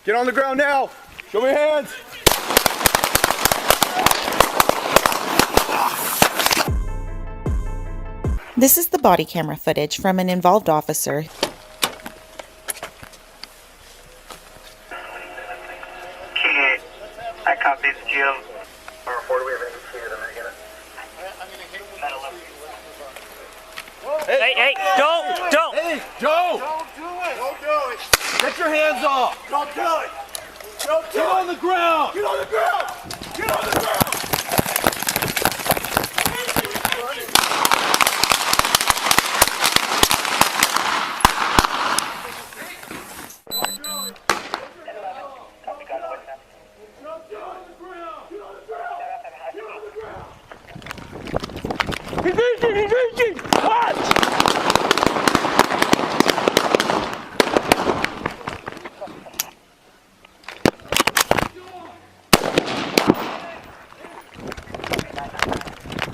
Get on the ground now. Show me your hands. This is the body camera footage from an involved officer. I copy the Jim. Hey, don't! Hey, Joe! Don't do it! Don't do it! Get your hands off! Don't do it! Don't do Get on the ground! Get on the ground! Get on the ground! He's reaching! Watch!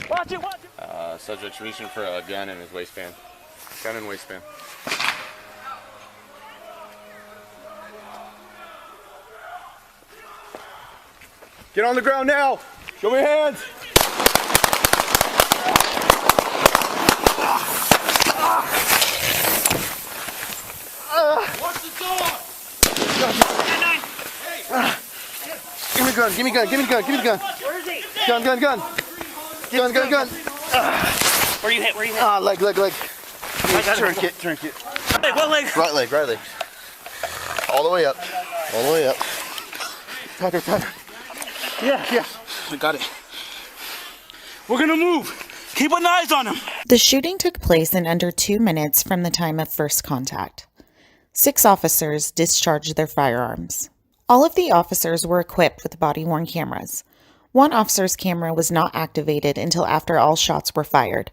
Watch it! Subject's reaching for a gun in his waistband. Gun and waistband. Get on the ground now! Show me your hands! Watch the door! Give me a gun, give me a gun, give me a gun, give me a gun. Where is he? Gun. Where you hit? Leg. Tourniquet. Hey, what leg? Right leg. All the way up. Tighter. Yeah. I got it. We're gonna move. Keep an eye on him. The shooting took place in under 2 minutes from the time of first contact. 6 officers discharged their firearms. All of the officers were equipped with body-worn cameras. One officer's camera was not activated until after all shots were fired.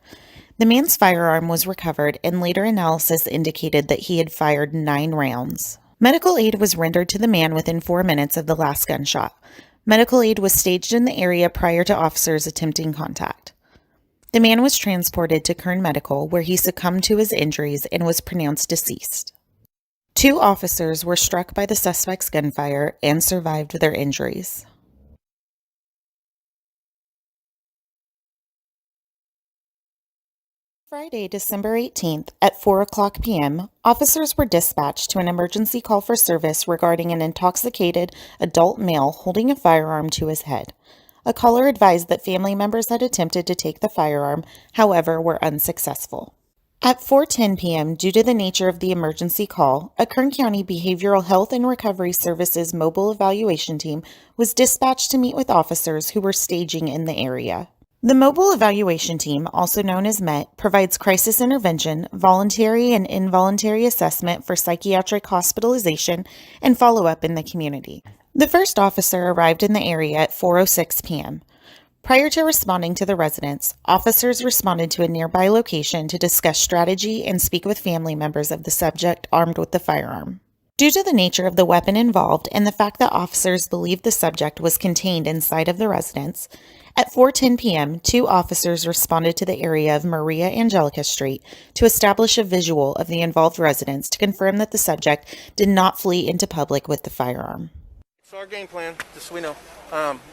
The man's firearm was recovered, and later analysis indicated that he had fired 9 rounds. Medical aid was rendered to the man within 4 minutes of the last gunshot. Medical aid was staged in the area prior to officers attempting contact. The man was transported to Kern Medical, where he succumbed to his injuries and was pronounced deceased. 2 officers were struck by the suspect's gunfire and survived their injuries. Friday, December 18th at 4:00 p.m., officers were dispatched to an emergency call for service regarding an intoxicated adult male holding a firearm to his head. A caller advised that family members had attempted to take the firearm, however, were unsuccessful. At 4:10 p.m., due to the nature of the emergency call, a Kern County Behavioral Health and Recovery Services mobile evaluation team was dispatched to meet with officers who were staging in the area. The Mobile Evaluation Team, also known as MET, provides crisis intervention, voluntary and involuntary assessment for psychiatric hospitalization, and follow-up in the community. The first officer arrived in the area at 4:06 p.m. Prior to responding to the residents, officers responded to a nearby location to discuss strategy and speak with family members of the subject armed with the firearm. Due to the nature of the weapon involved and the fact that officers believed the subject was contained inside of the residence, at 4:10 p.m., 2 officers responded to the area of Maria Angelica Street to establish a visual of the involved residence to confirm that the subject did not flee into public with the firearm. So our game plan, just so we know,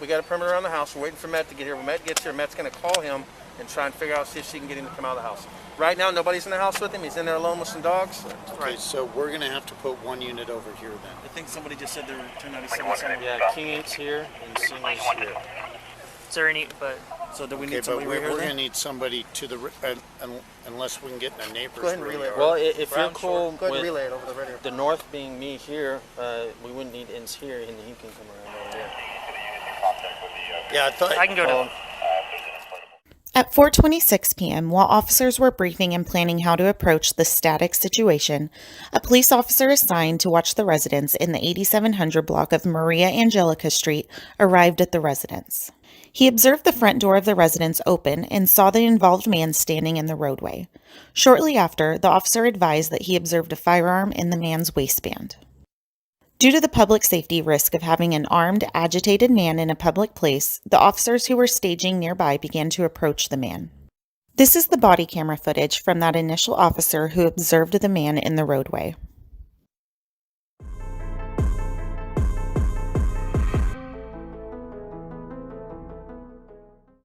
we got a perimeter around the house. We're waiting for Matt to get here. When Matt gets here, Matt's going to call him and try and figure out, see if she can get him to come out of the house. Right now, nobody's in the house with him. He's in there alone with some dogs. Okay, so we're going to have to put 1 unit over here then. I think somebody just said they were 297. Yeah, King 8's here and Singer's here. Is there any, so do we Okay, need but somebody we're right here going to then? need somebody to the, unless we can get in a neighbor's Go ahead and relay it. radar. Well, if you're cool go ahead and with relay it over the radio. the north being me here, we wouldn't need ends here, and you can come around over here. Yeah, I thought. I can go to At 4:26 p.m., while officers were briefing and planning how to approach the static situation, a police officer assigned to watch the residents in the 8700 block of Maria Angelica Street arrived at the residence. He observed the front door of the residence open and saw the involved man standing in the roadway. Shortly after, the officer advised that he observed a firearm in the man's waistband. Due to the public safety risk of having an armed, agitated man in a public place, the officers who were staging nearby began to approach the man. This is the body camera footage from that initial officer who observed the man in the roadway.